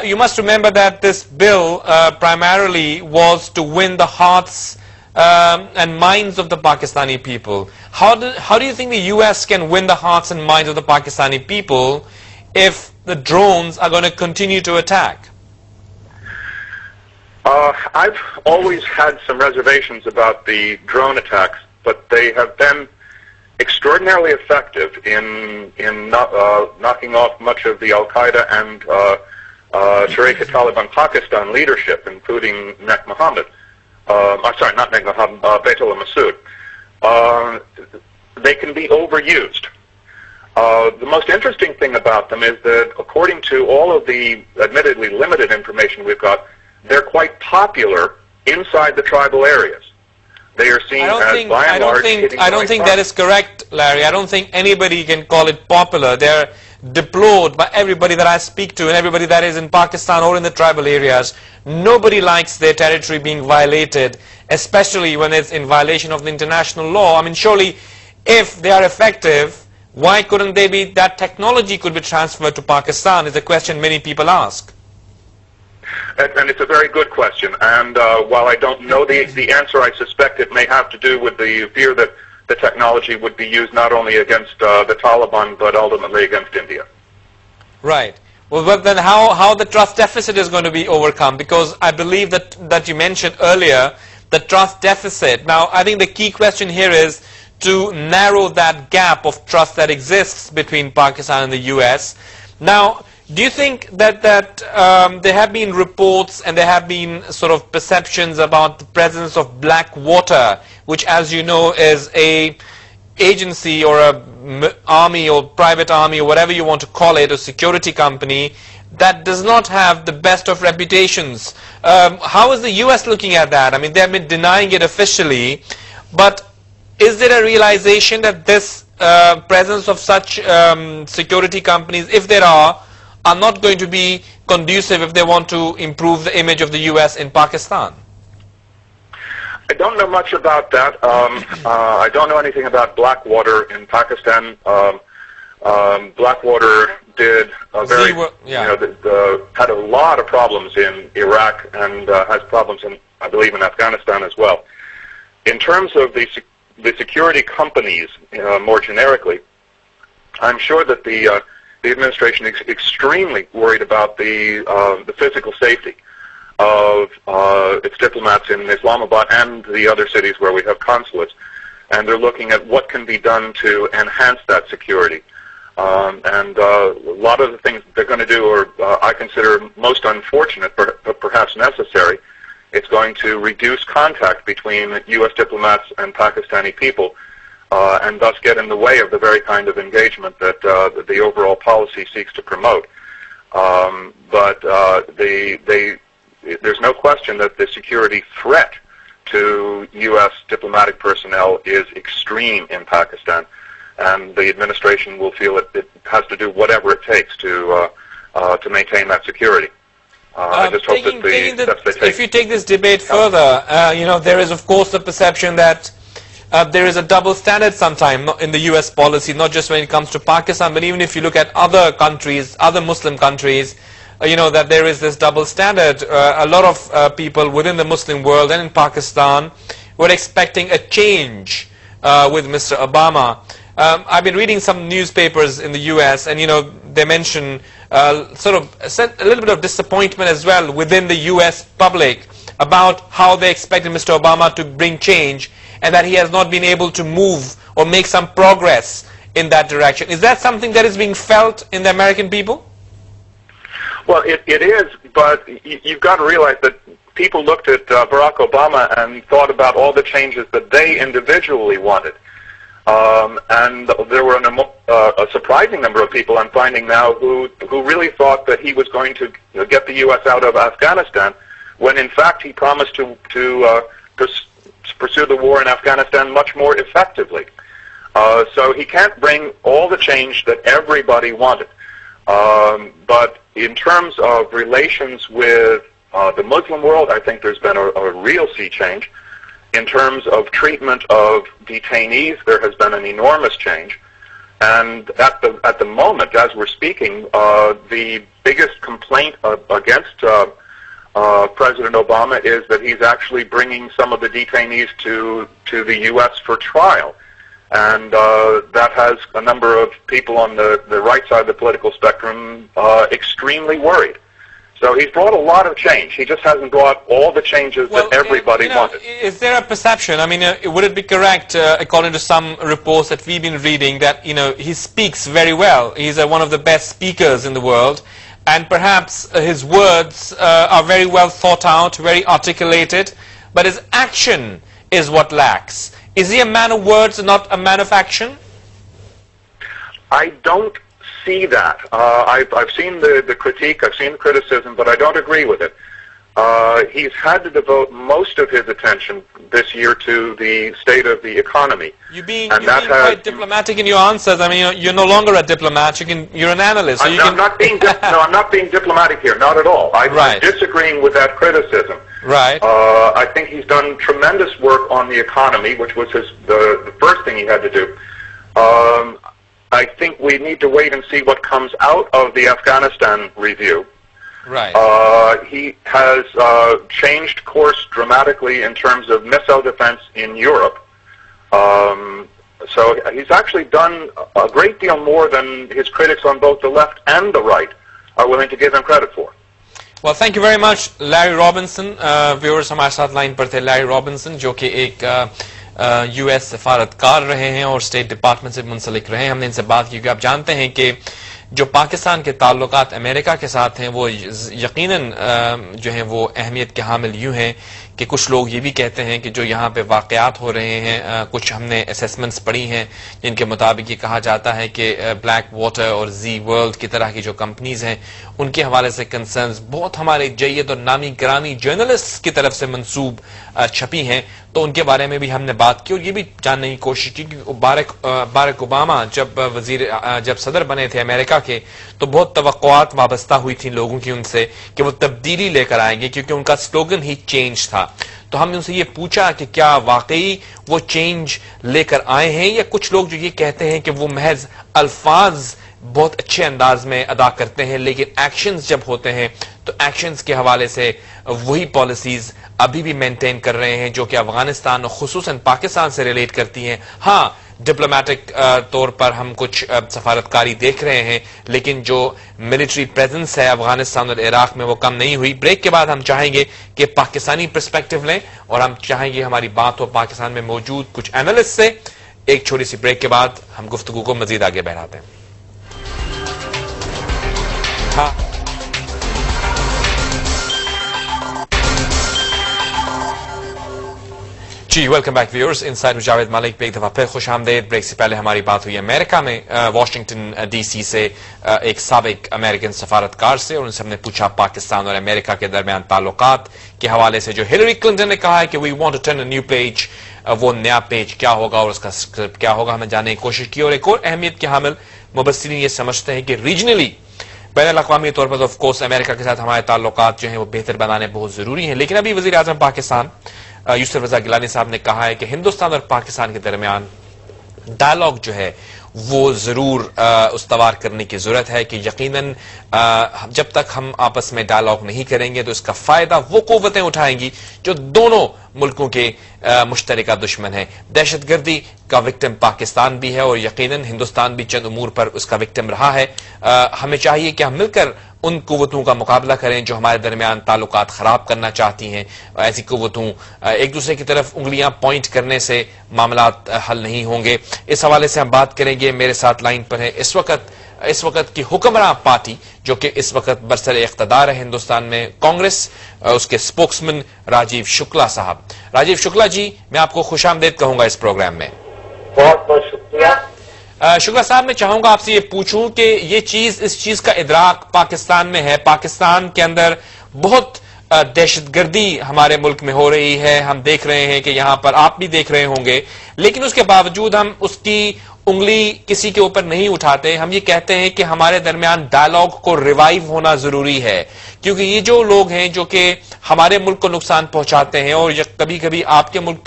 you must remember that this bill primarily was to win the hearts and minds of the Pakistani people. How do you think the US can win the hearts and minds of the Pakistani people if the drones are going to continue to attack? I've always had some reservations about the drone attacks, but they have been extraordinarily effective in knocking off much of the Al-Qaeda and Sharia Taliban Pakistan leadership, including Nek Mohammed. I'm sorry, not Nek Mohammed, Baitullah Masood. They can be overused. The most interesting thing about them is that, according to all of the admittedly limited information we've got, they're quite popular inside the tribal areas. They are seen as, by and large, hitting the right I don't think that is correct, Larry. I don't think anybody can call it popular. They're deplored by everybody that I speak to and everybody that is in Pakistan or in the tribal areas. Nobody likes their territory being violated, especially when it's in violation of the international law. I mean, surely, if they are effective, why couldn't they be, that technology could be transferred to Pakistan, is a question many people ask. And it's a very good question. And while I don't know the answer, I suspect it may have to do with the fear that the technology would be used not only against the Taliban, but ultimately against India. Right. Well, but then how the trust deficit is going to be overcome? Because I believe that you mentioned earlier the trust deficit. Now, I think the key question here is to narrow that gap of trust that exists between Pakistan and the US. Now, do you think that there have been reports and there have been sort of perceptions about the presence of black water, which, as you know, is a agency or a army or private army or whatever you want to call it, a security company that does not have the best of reputations? How is the US looking at that? I mean, they have been denying it officially, but is there a realization that this presence of such security companies, if there are not going to be conducive if they want to improve the image of the US in Pakistan? I don't know much about that. I don't know anything about Blackwater in Pakistan. Blackwater did a very, had a lot of problems in Iraq and has problems in, I believe, in Afghanistan as well. In terms of the security companies, more generically, I'm sure that the administration is extremely worried about the physical safety of its diplomats in Islamabad and the other cities where we have consulates, and they're looking at what can be done to enhance that security. And a lot of the things they're going to do are, I consider, most unfortunate, but perhaps necessary. It's going to reduce contact between U.S. diplomats and Pakistani people, and thus get in the way of the very kind of engagement that the overall policy seeks to promote. But there's no question that the security threat to U.S. diplomatic personnel is extreme in Pakistan, and the administration will feel it has to do whatever it takes to maintain that security. I just hope that the steps they take. If you take this debate further, there is of course the perception that there is a double standard sometimes in the US policy, not just when it comes to Pakistan, but even if you look at other countries, other Muslim countries, that there is this double standard. A lot of people within the Muslim world and in Pakistan were expecting a change with Mr. Obama. I've been reading some newspapers in the US, and they mention sort of a little bit of disappointment as well within the US public about how they expected Mr. Obama to bring change, and that he has not been able to move or make some progress in that direction. Is that something that is being felt in the American people? Well, it is, but you've got to realize that people looked at Barack Obama and thought about all the changes that they individually wanted. And there were a surprising number of people, I'm finding now, who really thought that he was going to get the U.S. out of Afghanistan, when in fact he promised to pursue the war in Afghanistan much more effectively. So he can't bring all the change that everybody wanted. But in terms of relations with the Muslim world, I think there's been a real sea change. In terms of treatment of detainees, there has been an enormous change. And at the moment, as we're speaking, the biggest complaint against President Obama is that he's actually bringing some of the detainees to the U.S. for trial. And that has a number of people on the right side of the political spectrum extremely worried. So he's brought a lot of change. He just hasn't brought all the changes that everybody wanted. Is there a perception, I mean, would it be correct, according to some reports that we've been reading, that, he speaks very well. He's one of the best speakers in the world. And perhaps his words are very well thought out, very articulated, but his action is what lacks. Is he a man of words and not a man of action? I don't see that. I've seen the critique, I've seen the criticism, but I don't agree with it. He's had to devote most of his attention this year to the state of the economy. You're being quite diplomatic in your answers. I mean, you're no longer a diplomat. You're an analyst. So I'm not being diplomatic here, not at all. I'm disagreeing with that criticism. Right. I think he's done tremendous work on the economy, which was the first thing he had to do. I think we need to wait and see what comes out of the Afghanistan review. Right. He has changed course dramatically in terms of missile defense in Europe. So he's actually done a great deal more than his critics on both the left and the right are willing to give him credit for. Well, thank you very much, Larry Robinson. Viewers, हमारे साथ line पर थे Larry Robinson, जो कि एक US सफारतकार रहे हैं और स्टेट डिपार्टमेंट से मुंसलिक रहे हैं. हमने इनसे बात की कि आप जानते हैं कि जो पाकिस्तान के ताल्लुकात अमेरिका के साथ हैं वो यकीनन जो हैं वो अहमियत के हामिल यूं हैं कि कुछ लोग ये भी कहते हैं कि जो यहाँ पे वाक़यात हो रहे हैं, कुछ हमने असेसमेंट्स पढ़ी हैं जिनके मुताबिक ये कहा जाता है कि ब्लैक वाटर और जी वर्ल्ड की तरह की जो कंपनीज हैं उनके हवाले से कंसर्न्स बहुत हमारे जय्यद और नामी ग्रामी जर्नलिस्ट की तरफ से मंसूब छपी हैं. तो उनके बारे में भी हमने बात की और ये भी जानने की कोशिश की कि बारक ओबामा जब सदर बने थे अमेरिका के तो बहुत तवक्कुआत वाबस्ता हुई थी लोगों की उनसे कि वो तब्दीली लेकर आएंगे, क्योंकि उनका स्लोगन ही चेंज था. तो हमने उनसे ये पूछा कि क्या वाकई वो चेंज लेकर आए हैं या कुछ लोग जो ये कहते हैं कि वो महज अल्फाज बहुत अच्छे अंदाज में अदा करते हैं लेकिन एक्शंस जब होते हैं तो एक्शंस के हवाले से वही पॉलिसीज अभी भी मेंटेन कर रहे हैं जो कि अफगानिस्तान और खुसूसन पाकिस्तान से रिलेट करती हैं. हाँ, डिप्लोमेटिक तौर पर हम कुछ सफारतकारी देख रहे हैं लेकिन जो मिलिट्री प्रेजेंस है अफगानिस्तान और इराक में वो कम नहीं हुई. ब्रेक के बाद हम चाहेंगे कि पाकिस्तानी पर्सपेक्टिव लें और हम चाहेंगे हमारी बात हो पाकिस्तान में मौजूद कुछ एनालिस्ट से. एक छोटी सी ब्रेक के बाद हम गुफ्तगू को मजीद आगे बढ़ाते हैं. हाँ, जी वेलकम बैक व्यूअर्स. इनसाइड में जावेद मलिक पे एक दफा फिर खुश आमदेद. ब्रेक से पहले हमारी बात हुई अमेरिका में वाशिंगटन डीसी से एक साबिक अमेरिकन सफारतकार से और उनसे हमने पूछा पाकिस्तान और अमेरिका के दरमियान ताल्लुकात के हवाले से. जो हिलरी क्लिंटन ने कहा है कि we want to turn a new page, वो नया पेज क्या होगा और उसका स्क्रिप्ट क्या होगा हमें जानने की कोशिश की. और एक और अहमियत के हामिल मुबस्सिरीन ये समझते हैं कि रीजनली बैनुल-अक़वामी तौर पर ऑफ कोर्स अमेरिका के साथ हमारे ताल्लुकात जो हैं वो बेहतर बनाने बहुत जरूरी हैं. लेकिन अभी वज़ीर आज़म पाकिस्तान यूसुफ रज़ा गिलानी साहब ने कहा है कि हिंदुस्तान और पाकिस्तान के दरमियान डायलॉग जो है वो जरूर उस्तवार करने की जरूरत है कि यकीनन जब तक हम आपस में डायलॉग नहीं करेंगे तो इसका फायदा वो कुव्वतें उठाएंगी जो दोनों मुल्कों के मुश्तरका दुश्मन है. दहशतगर्दी का विक्टिम पाकिस्तान भी है और यकीनन हिंदुस्तान भी चंद उमूर पर उसका विक्टिम रहा है. हमें चाहिए कि हम मिलकर उन कुव्वतों का मुकाबला करें जो हमारे दरमियान ताल्लुकात खराब करना चाहती हैं. ऐसी कुव्वतों एक दूसरे की तरफ उंगलियां पॉइंट करने से मामलात हल नहीं होंगे. इस हवाले से हम बात करेंगे. मेरे साथ लाइन पर है इस वक्त की हुक्मरान पार्टी जो कि इस वक्त बरसर इख्तदार है हिंदुस्तान में, कांग्रेस, उसके स्पोक्समैन राजीव शुक्ला साहब. राजीव शुक्ला जी, मैं आपको खुशामदीद कहूंगा इस प्रोग्राम में. बहुत बहुत शुक्रिया. शुक्ला साहब, मैं चाहूंगा आपसे ये पूछूं कि ये इस चीज का इदराक पाकिस्तान में है. पाकिस्तान के अंदर बहुत दहशतगर्दी हमारे मुल्क में हो रही है. हम देख रहे हैं कि यहां पर आप भी देख रहे होंगे, लेकिन उसके बावजूद हम उसकी उंगली किसी के ऊपर नहीं उठाते. हम ये कहते हैं कि हमारे दरमियान डायलॉग को रिवाइव होना जरूरी है, क्योंकि ये जो लोग हैं जो कि हमारे मुल्क को नुकसान पहुंचाते हैं और कभी कभी आपके मुल्क